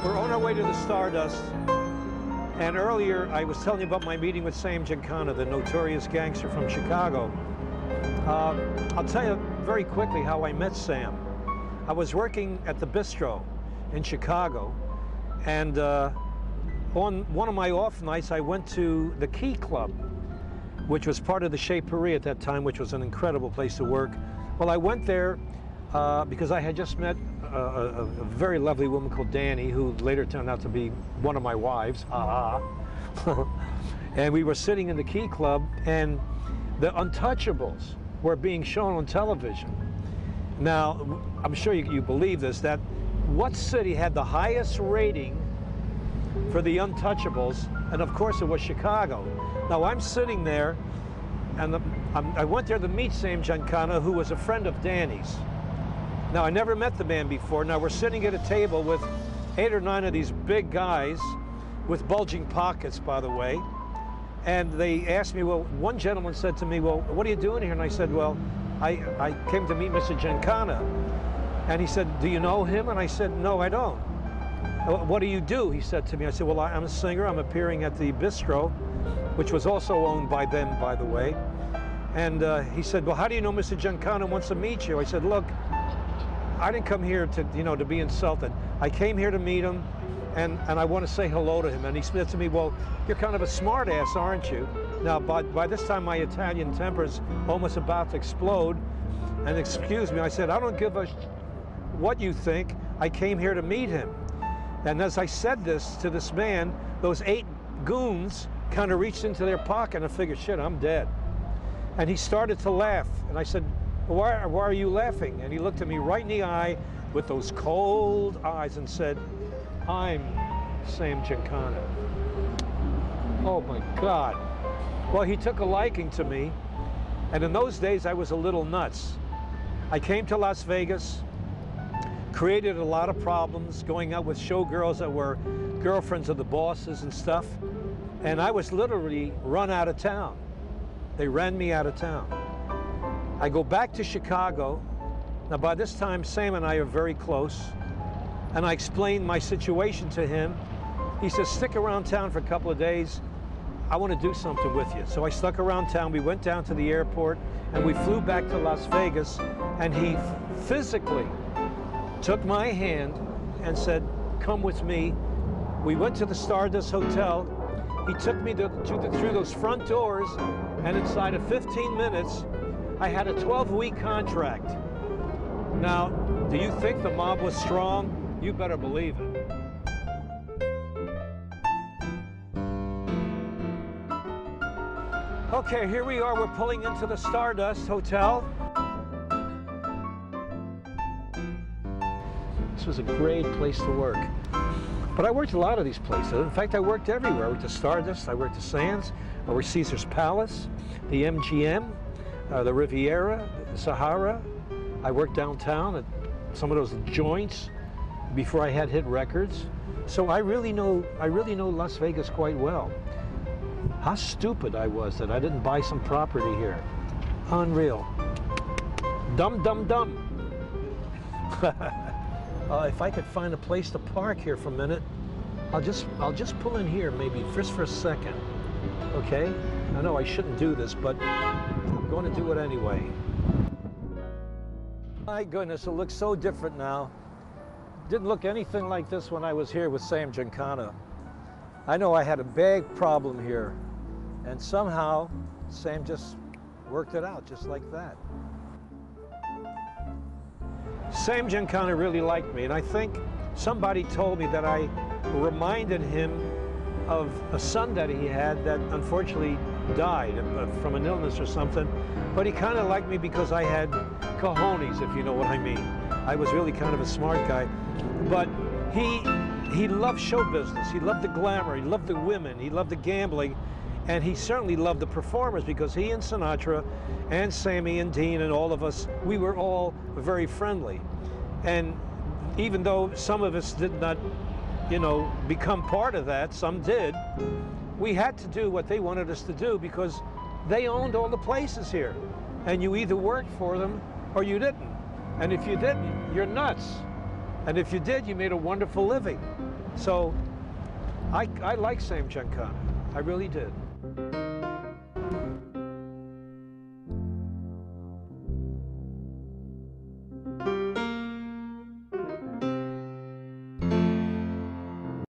We're on our way to the Stardust, and earlier I was telling you about my meeting with Sam Giancana, the notorious gangster from Chicago. I'll tell you very quickly how I met Sam. I was working at the Bistro in Chicago, and on one of my off nights I went to the Key Club, which was part of the Chez Paris at that time, which was an incredible place to work. Well, I went there because I had just met a very lovely woman called Danny, who later turned out to be one of my wives. And we were sitting in the Key Club, and the Untouchables were being shown on television. Now, I'm sure you believe this, that what city had the highest rating for the Untouchables? And of course it was Chicago. Now I'm sitting there, and I went there to meet Sam Giancana, who was a friend of Danny's. Now, I never met the man before. Now, we're sitting at a table with 8 or 9 of these big guys with bulging pockets, by the way. And they asked me, well, one gentleman said to me, well, what are you doing here? And I said, well, I came to meet Mr. Giancana. And he said, do you know him? And I said, no, I don't. What do you do? He said to me. I said, well, I'm a singer. I'm appearing at the Bistro, which was also owned by them, by the way. And he said, well, how do you know Mr. Giancana wants to meet you? I said, look, I didn't come here to, to be insulted. I came here to meet him, and I want to say hello to him. And he said to me, well, you're kind of a smart ass, aren't you? Now, by this time, my Italian temper's almost about to explode. And excuse me, I said, I don't give a what you think. I came here to meet him. And as I said this to this man, those 8 goons kind of reached into their pocket, and I figured, shit, I'm dead. And he started to laugh. And I said, why are you laughing? And he looked at me right in the eye with those cold eyes and said, I'm Sam Giancana. Oh my God. Well, he took a liking to me, and in those days I was a little nuts. I came to Las Vegas, created a lot of problems, going out with showgirls that were girlfriends of the bosses and stuff, and I was literally run out of town. They ran me out of town. I go back to Chicago. Now, by this time, Sam and I are very close, and I explained my situation to him. He says, stick around town for a couple of days. I want to do something with you. So I stuck around town. We went down to the airport, and we flew back to Las Vegas, and he physically took my hand and said, come with me. We went to the Stardust Hotel. He took me through those front doors, and inside of 15 minutes, I had a 12-week contract. Now, do you think the mob was strong? You better believe it. Okay, here we are. We're pulling into the Stardust Hotel. This was a great place to work. But I worked a lot of these places. In fact, I worked everywhere. I worked at Stardust, I worked at Sands, I worked at Caesar's Palace, the MGM, the Riviera, the Sahara. I worked downtown at some of those joints before I had hit records. So I really know Las Vegas quite well. How stupid I was that I didn't buy some property here. Unreal. Dumb, dumb, dumb. If I could find a place to park here for a minute, I'll just pull in here maybe just for a second. Okay? I know I shouldn't do this, but I'm going to do it anyway. My goodness, it looks so different now. Didn't look anything like this when I was here with Sam Giancana. I know I had a big problem here, and somehow Sam just worked it out just like that. Sam Giancana really liked me, and I think somebody told me that I reminded him of a son that he had that unfortunately died from an illness or something, but he kind of liked me because I had cojones, if you know what I mean. I was really kind of a smart guy, but he loved show business. He loved the glamour, he loved the women, he loved the gambling, and he certainly loved the performers, because he and Sinatra and Sammy and Dean and all of us, we were all very friendly. And even though some of us did not, become part of that, some did, we had to do what they wanted us to do because they owned all the places here. And you either worked for them or you didn't. And if you didn't, you're nuts. And if you did, you made a wonderful living. So I like Sam Giancana. I really did.